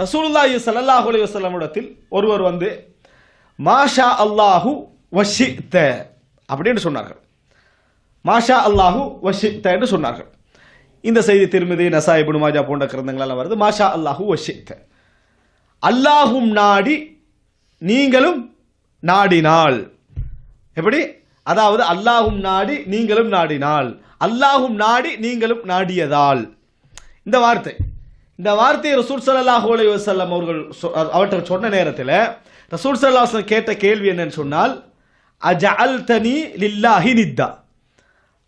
ரசூலுல்லாஹி ஸல்லல்லாஹு அலைஹி வஸல்லம் இடத்தில் ஒருவர் வந்து மாஷா அல்லாஹு வஷித்த அப்படின்னு சொன்னார்கள். மாஷா அல்லாஹு வஷித்த என்று சொன்னார்கள். இந்த செய்தி திர்மிதி, நசாய், இப்னு மாஜா போன்ற கிரந்தங்களெல்லாம் வருது. மாஷா அல்லாஹு வஷித்த, அல்லாஹும் நாடி நீங்களும் நாடினால். எப்படி? அதாவது அல்லாஹும் நாடி நீங்களும் நாடினால், அல்லாஹும் நாடி நீங்களும் நாடியதால். இந்த வார்த்தையை ரசூல் ஸல்லல்லாஹு அலைஹி வஸல்லம் அவர்கள் அவற்றை சொன்ன நேரத்தில் ரசூல் ஸல்லல்லாஹு அலைஹி வஸல்லம் கேட்ட கேள்வி என்னன்னு சொன்னால், அஜஅல்தனி லில்லாஹி நித்தா,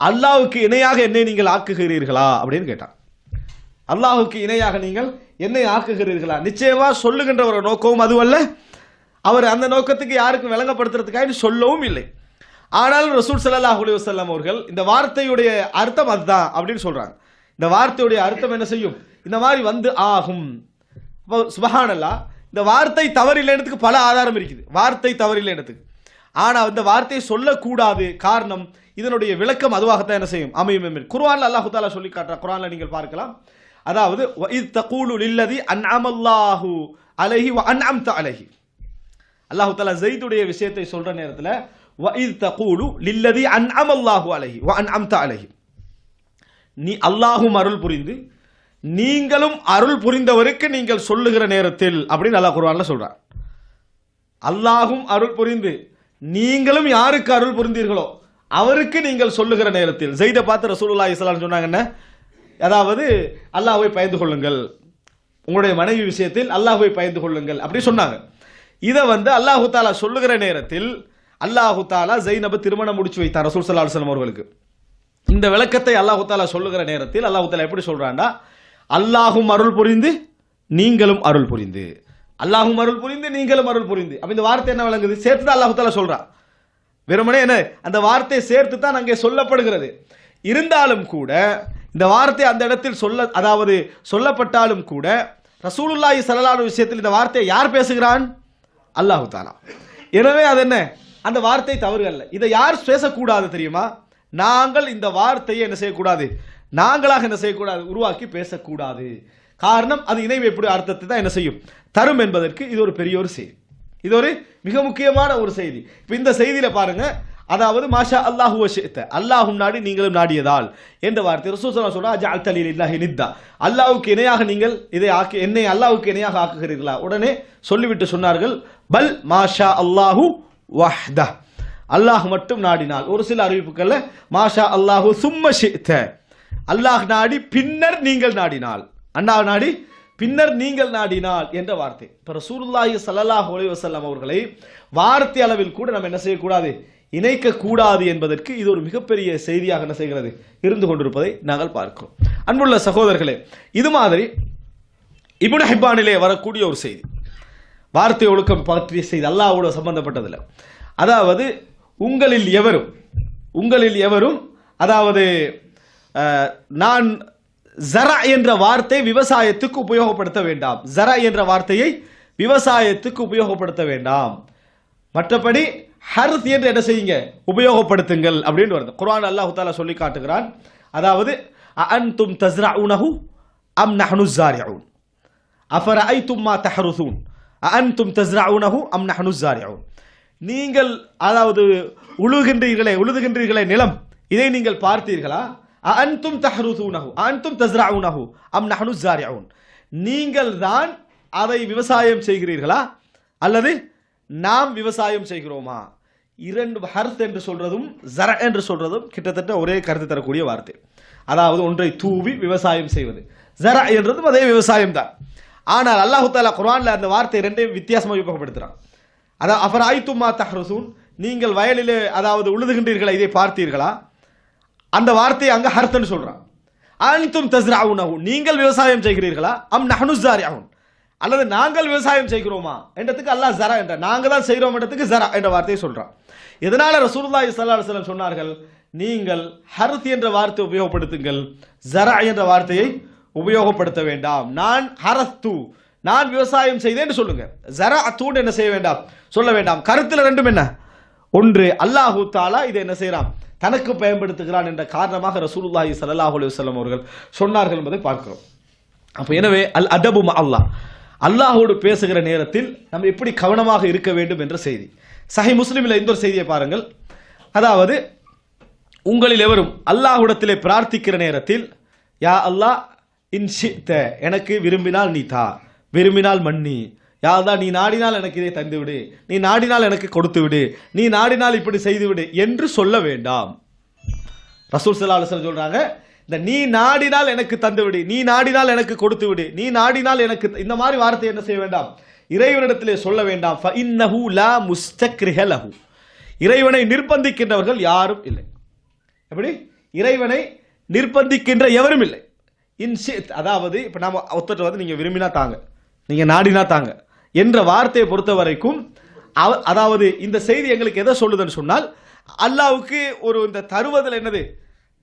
அல்லாஹ்வுக்கு இணையாக என்னை நீங்கள் ஆக்குகிறீர்களா அப்படின்னு கேட்டான். அல்லாஹ்வுக்கு இணையாக நீங்கள் என்னை ஆக்குகிறீர்களா? நிச்சயமா சொல்லுகின்ற ஒரு நோக்கமும் அதுவல்ல, அவர் அந்த நோக்கத்துக்கு யாருக்கும் விளங்கப்படுத்துறதுக்காக சொல்லவும் இல்லை. ஆனாலும் ரசூல் ஸல்லல்லாஹு அலைஹி வஸல்லம் அவர்கள் இந்த வார்த்தையுடைய அர்த்தம் அதுதான் அப்படின்னு சொல்றாங்க. இந்த வார்த்தையுடைய அர்த்தம் என்ன செய்யும்? இந்த மாதிரி வந்து ஆகும். சுப்ஹானல்லாஹ், இந்த வார்த்தை தவறில்லைன்றதுக்கு பல ஆதாரம் இருக்குது. வார்த்தை தவறில்லைன்றதுக்கு, ஆனால் இந்த வார்த்தையை சொல்லக்கூடாது. காரணம், இதனுடைய விளக்கம் அதுவாகத்தான் என்ன செய்யும்? அமையும். குர்ஆன்ல அல்லாஹ் தஆலா சொல்லி காட்டுறான். குர்ஆன்ல நீங்கள் பார்க்கலாம். அதாவது வஇத் தகூலு லில்லதி அன்அமல்லாஹு அலைஹி வ அன்அம்த அலைஹி. அல்லாஹ் தஆலா ஸைதுடைய விஷயத்தை சொல்ற நேரத்தில் வஇத் தகூலு லில்லதி அன்அமல்லாஹு அலைஹி வ அன்அம்த அலைஹி, நீ அல்லாஹும் அருள் புரிந்து நீங்களும் அருள் புரிந்தவருக்கு நீங்கள் சொல்லுகிற நேரத்தில் அப்படின்னு அல்லாஹ் குர்ஆன்ல சொல்றான். அல்லாஹும் அருள் புரிந்து நீங்களும் யாருக்கு அருள் புரிந்தீர்களோ அவருக்கு நீங்கள் சொல்லுகிற நேரத்தில். ஸைதை பார்த்து ரசூலுல்லாஹி ஸல்லல்லாஹு அலைஹி வஸல்லம் சொன்னாங்க என்ன? அதாவது அல்லாஹ்வை பயந்து கொள்ளுங்கள், உங்களுடைய மனைவி விஷயத்தில் அல்லாஹ்வை பயந்து கொள்ளுங்கள் அப்படி சொன்னாங்க. இதை வந்து அல்லாஹு தாலா சொல்லுகிற நேரத்தில் அல்லாஹு தாலா ஸைனபை திருமணம் முடிச்சு வைத்தார் ரசூல் ஸல்லல்லாஹு அலைஹி வஸல்லம் அவர்களுக்கு. இந்த விளக்கத்தை அல்லாஹு தாலா சொல்லுகிற நேரத்தில் அல்லாஹு தாலா எப்படி சொல்றான்டா, அல்லாஹும் அருள் புரிந்து நீங்களும் அருள் புரிந்து, அல்லாஹும் அருள் புரிந்து நீங்களும் அருள் புரிந்து. அப்ப இந்த வார்த்தை என்ன விளங்குது? சேர்த்து தான் அல்லாஹு தாலா சொல்றான். வெறுமனே என்ன, அந்த வார்த்தையை சேர்த்து தான் அங்கே சொல்லப்படுகிறது. இருந்தாலும் கூட இந்த வார்த்தை அந்த இடத்தில் அதாவது சொல்லப்பட்டாலும் கூட ரசூலுல்லாஹி ஸல்லல்லாஹு அலைஹி விஷயத்தில் இந்த வார்த்தையை யார் பேசுகிறான்? அல்லாஹு தாலா. எனவே அது என்ன, அந்த வார்த்தை தவறு அல்ல. இதை யார் பேசக்கூடாது தெரியுமா? நாங்கள் இந்த வார்த்தையை என்ன செய்யக்கூடாது? நாங்களாக என்ன செய்யக்கூடாது? உருவாக்கி பேசக்கூடாது. காரணம், அது இணை வைப்புடைய அர்த்தத்தை தான் என்ன செய்யும்? தரும் என்பதற்கு இது ஒரு பெரிய ஒரு செய்தி. இது ஒரு மிக முக்கியமான ஒரு செய்தி. இப்போ இந்த செய்தியில பாருங்க, அதாவது மாஷா அல்லாஹு வஷித்த, அல்லாஹும் நாடி நீங்களும் நாடியதால் என்ற வார்த்தை ரசூல் ஸல்லல்லாஹு அலைஹி வஸல்லம் ஜஅல்தலி லில்லாஹி நித்தா, அல்லாஹ்வுக்கு இணையாக நீங்கள் இதை ஆக்கி என்னை அல்லாஹ்வுக்கு இணையாக ஆக்குகிறீர்களா? உடனே சொல்லிவிட்டு சொன்னார்கள், பல் மாஷா அல்லாஹு வஹ்தா, அல்லாஹ் மட்டும் நாடினால். ஒரு சில அறிவிப்புகள்ல மாஷா அல்லாஹு சும்ம ஷித்த, அல்லாஹ் நாடி பின்னர் நீங்கள் நாடினால், அல்லாஹ் நாடி பின்னர் நீங்கள் நாடினால் என்ற வார்த்தை. இப்ப ரசூலுல்லாஹி ஸல்லல்லாஹு அலைஹி வஸல்லம் அவர்களை வார்த்தை அளவில் கூட நம்ம என்ன செய்யக்கூடாது? இணைக்க கூடாது என்பதற்கு இது ஒரு மிகப்பெரிய செய்தியாக என்ன செய்கிறது? இருந்து கொண்டிருப்பதை நாங்கள் பார்க்கிறோம். அன்புள்ள சகோதரர்களே, இது மாதிரி இப்னு ஹிப்பானிலே வரக்கூடிய ஒரு செய்தி, வார்த்தை ஒழுக்கம் பற்றிய செய்தி, அல்லாஹ்வோட சம்பந்தப்பட்டதில்லை. அதாவது உங்களில் எவரும் அதாவது நான் ஜரா என்ற வார்த்தை விவசாயத்துக்கு உபயோகப்படுத்த வேண்டாம், ஜரா என்ற வார்த்தையை விவசாயத்துக்கு உபயோகப்படுத்த வேண்டாம், மற்றபடி ஹர்த் என்று என்ன செய்யுங்க? உபயோகப்படுத்துங்கள் அப்படின்னு வருது. குர்ஆன் அல்லாஹ் தஆலா சொல்லி காட்டுகிறான். அதாவது அஅன்தும் தஸ்ரஊனஹு அம் நஹ்னு ஸாரிஊன் அஃபரஐதும் மா தஹ்ருஸூன் அஅன்தும் தஸ்ரஊனஹு அம் நஹ்னு ஸாரிஊன், நீங்கள் அதாவது உழுதுகின்றீர்களே நிலம், இதை நீங்கள் பார்த்தீர்களா? அஅன்தும் தஹ்ருஸூனஹு அஅன்தும் தஸ்ரஊனஹு அம் நஹ்னு ஸாரிஊன், நீங்கள் தான் அதை விவசாயம் செய்கிறீர்களா அல்லது நாம் விவசாயம் செய்கிறோமா? இரண்டு ஹர்த் என்று சொல்றதும் ஜர என்று சொல்றதும் கிட்டத்தட்ட ஒரே கருத்து தரக்கூடிய வார்த்தை. அதாவது ஒன்றை தூவி விவசாயம் செய்வது, ஜர என்றதும் அதே விவசாயம் தான். ஆனால் அல்லாஹ் தஆலா குர்ஆன்ல அந்த வார்த்தை ரெண்டையும் வித்தியாசமாக உபயோகப்படுத்துறான். அதாவது அஃபரஐதும் மா தஹ்ருஸூன், நீங்கள் வயலிலே அதாவது உழுதுகின்றீர்களா, இதை பார்த்தீர்களா? அந்த வார்த்தையை அங்க ஹர்த்னு சொல்றான். அன்தும் தஸ்ரஊனஹு, நீங்கள் விவசாயம் செய்கிறீர்களா? அம் நஹ்னு ஸாரிஊன், அல்லது நாங்கள் விவசாயம் செய்கிறோமா என்றதுக்கு அல்லாஹ் ஜரா என்ற, நாங்கள் தான் செய்கிறோம் என்றதுக்கு ஜரா என்ற வார்த்தையை சொல்றான். இதனால ரசூலுல்லாஹி ஸல்லல்லாஹு அலைஹி வஸல்லம் சொன்னார்கள், நீங்கள் ஹர்த் என்ற வார்த்தை உபயோகப்படுத்துங்கள், ஜரா என்ற வார்த்தையை உபயோகப்படுத்த வேண்டாம். நான் ஹரஸ்து, நான் விவசாயம் செய்தேன் சொல்லுங்க, ஜரா தூண்டு என்ன செய்ய வேண்டாம், சொல்ல வேண்டாம். கருத்தில் ரெண்டும் என்ன? ஒன்று, அல்லாஹு தஆலா இதை என்ன செய்யறான்? தனக்கு பயன்படுத்துகிறான் என்ற காரணமாக ரசூலுல்லாஹி ஸல்லல்லாஹு அலைஹி வஸல்லம் அவர்கள் சொன்னார்கள் என்பதை பார்க்கிறோம். அப்போ எனவே அல் அதபு மா அல்லாஹ், அல்லாஹ்வோடு பேசுகிற நேரத்தில் நம்ம எப்படி கவனமாக இருக்க வேண்டும் என்ற செய்தி. சஹீஹ் முஸ்லிமில் இந்த ஒரு செய்தியை பாருங்கள். அதாவது உங்களில் எவரும் அல்லாஹ்விடத்திலே பிரார்த்திக்கிற நேரத்தில் யா அல்லாஹ் இன்ஷித்த, எனக்கு விரும்பினால் நீ தா, விரும்பினால் மன்னி, யா அல்லாஹ் நீ நாடினால் எனக்கு இதை தந்து விடு, நீ நாடினால் எனக்கு கொடுத்து விடு, நீ நாடினால் இப்படி செய்து விடு என்று சொல்ல வேண்டாம். ரசூல் ஸல்லல்லாஹு அலைஹி வஸல்லம் சொல்றாங்க, இந்த நீ நாடினால் எனக்கு தந்து விடு, நீ நாடினால் எனக்கு கொடுத்து விடு, நீ நாடினால் எனக்கு, இந்த மாதிரி வார்த்தை என்ன செய்ய வேண்டாம், இறைவனிடத்திலே சொல்ல வேண்டாம். ஃபஇன்னஹு லா முஸ்தக்ரிஹ லஹு, இறைவனை நிர்பந்திக்கின்றவர்கள் யாரும் இல்லை. எப்படி? இறைவனை நிர்பந்திக்கின்ற எவரும் இல்லை. இன்ஷித், அதாவது இப்போ நாம ஒருத்தர் வந்து நீங்க விரும்பினா தாங்க, நீங்க நாடினா தாங்க என்ற வார்த்தையை பொறுத்த வரைக்கும், அதாவது இந்த செய்தி எங்களுக்கு எதை சொல்லுதுன்னு சொன்னால், அல்லாஹ்வுக்கு ஒரு இந்த தருவதில் என்னது,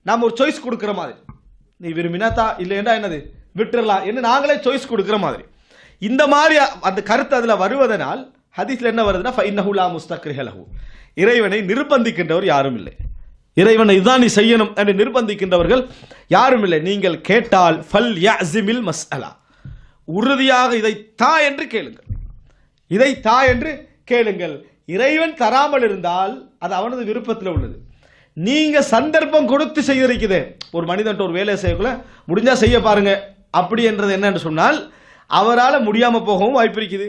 நாம் ஒரு சாய்ஸ் கொடுக்கிற மாதிரி, நீ விரும்பினா தா, இல்லைன்னா என்னது விட்டுறலாம் என்று நாங்களே சாய்ஸ் கொடுக்கிற மாதிரி, இந்த மாதிரி அந்த கருத்து அதில் வருவதனால் ஹதீஸ்ல என்ன வருதுன்னா ஃபஇன்னஹு லா முஸ்தக்ரிஹ லஹு, இறைவனை நிர்பந்திக்கின்றவர் யாரும் இல்லை. இறைவனை இதுதான் நீ செய்யணும் என்று நிர்பந்திக்கின்றவர்கள் யாரும் இல்லை. நீங்கள் கேட்டால் ஃபல் யஅஸிமில் மஸ்அலா, உறுதியாக இதை தா என்று கேளுங்கள், இதை தா என்று கேளுங்கள். இறைவன் தராமல் இருந்தால் அது அவனது விருப்பத்தில் உள்ளது. நீங்க சந்தர்ப்பம் கொடுத்து செய்திருக்குது. ஒரு மனிதன் ஒரு வேலையை செய்யக்குள்ள முடிஞ்சா செய்ய பாருங்க அப்படி என்றது என்னன்னு சொன்னால், அவரால் முடியாம போகவும் வாய்ப்பு இருக்குது,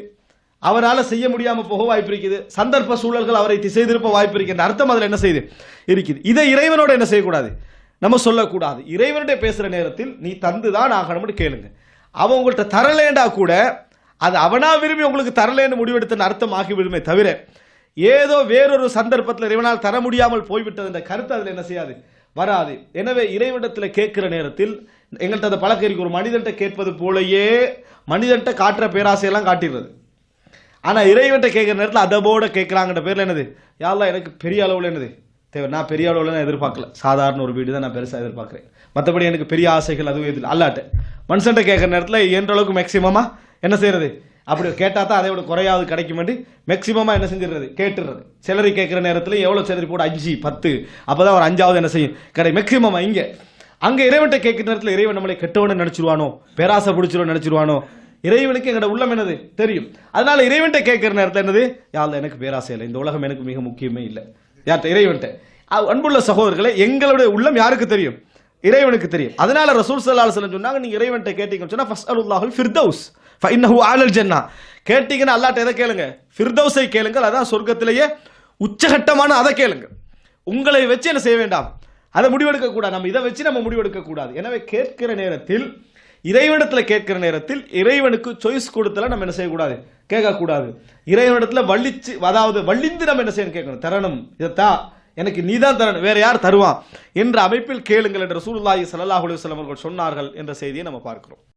அவரால் செய்ய முடியாம போக வாய்ப்பு இருக்குது, சந்தர்ப்ப சூழல்கள் அவரை திசை திருப்ப வாய்ப்பு இருக்கின்ற அர்த்தம் அதில் என்ன செய்யுது இருக்குது. இதை இறைவனோட என்ன செய்யக்கூடாது, நம்ம சொல்லக்கூடாது. இறைவனுடைய பேசுற நேரத்தில் நீ தந்துதான் ஆகணும்னு கேளுங்க. அவன் உங்கள்கிட்ட தரலேண்டா கூட அது அவனா விரும்பி உங்களுக்கு தரலேன்னு முடிவெடுத்த அர்த்தம் ஆகி விடுமே தவிர, ஏதோ வேறொரு சந்தர்ப்பத்தில் இறைவனால் தர முடியாமல் போய்விட்டது என்ற கருத்து அதில் என்ன செய்யாது, வராது. எனவே இறைவனிடத்தில் கேட்கிற நேரத்தில் எங்கள்கிட்ட அந்த பழக்கம் இருக்கு, ஒரு மனிதன்ட்ட கேட்பது போலயே மனிதன்ட்ட காட்டுற பேராசையெல்லாம் காட்டிடுறது. ஆனால் இறைவன்ட்ட கேட்குற நேரத்தில் அதபோட கேட்குறாங்கன்ற பேரில் என்னது, யா அல்லாஹ் எனக்கு பெரிய அளவில் என்னது தேவை, நான் பெரிய அளவில் நான் எதிர்பார்க்கல, சாதாரண ஒரு வீடு தான் நான் பெருசாக எதிர்பார்க்குறேன், மற்றபடி எனக்கு பெரிய ஆசைகள் அதுவும் எதில் அல்லாட்ட. மனுஷன்ட்ட கேட்குற நேரத்தில் என்ற அளவுக்கு மேக்சிமமாக என்ன செய்யறது, அப்படி கேட்டால் தான் அதை விட குறையாவது கிடைக்கும் வேண்டி மேக்சிமமாக என்ன செஞ்சிடுறது, கேட்டுறது. சிலரை கேட்குற நேரத்தில் எவ்வளோ சிலரி போட 5 10, அப்போ தான் ஒரு 5வது என்ன செய்யும் கிடைக்கும் மேக்சிமமாக. இங்கே அங்கே இறைவன்ட்ட கேட்குற நேரத்தில் இறைவன் நம்மளை கெட்டவனு நினச்சிருவானோ, பேராசை பிடிச்சிருவோம் நினச்சிருவானோ, இறைவனுக்கு எங்களோட உள்ளம் என்னது தெரியும். அதனால இறைவன்ட்ட கேட்கிற நேரத்தில் என்னது, யா அல்லாஹ் எனக்கு பேராசை இல்லை, இந்த உலகம் எனக்கு மிக முக்கியமே இல்லை, யார்கிட்ட, இறைவன்ட்ட. அன்புள்ள சகோதரர்களே, எங்களுடைய உள்ளம் யாருக்கு தெரியும், இறைவனுக்கு தெரியும். அதனால ரசூல் ஸல்லல்லாஹு அலைஹி வஸல்லம் சொன்னாங்க, நீங்க இறைவன்ட்ட கேட்டீங்கன்னு சொன்னா ஃபஸ்அலுல்லாஹுல் ஃபிர்தௌஸ் ஃபஇன்னஹு அலல் ஜன்னah, கேட்டீங்கன்னா அல்லாஹ்ட்ட எதை கேளுங்க, ஃபிர்தௌஸை கேளுங்கள், அதான் சொர்க்கத்திலேயே உச்சகட்டமான அதை கேளுங்க. உங்களை வச்சு என்ன செய்ய வேண்டாம், அதை முடிவெடுக்க கூடாது, நம்ம இதை வச்சு நம்ம முடிவெடுக்க கூடாது. எனவே கேட்கிற நேரத்தில், இறைவனிடத்தில் கேட்கிற நேரத்தில் இறைவனுக்கு சாய்ஸ் கொடுத்தல நம்ம என்ன செய்யக்கூடாது, கேட்கக்கூடாது. இறைவனிடத்தில் வள்ளிச்சு, அதாவது வள்ளிந்து நம்ம என்ன செய்யணும், கேட்கணும், தரணும், இதைத்தா எனக்கு நீ தான் தரணும், வேற யார் தருவான் என்ற அமைப்பில் கேளுங்கள் என்று ரசூலுல்லாஹி ஸல்லல்லாஹு அலைஹி வஸல்லம் அவர்கள் சொன்னார்கள் என்ற செய்தியை நம்ம பார்க்கிறோம்.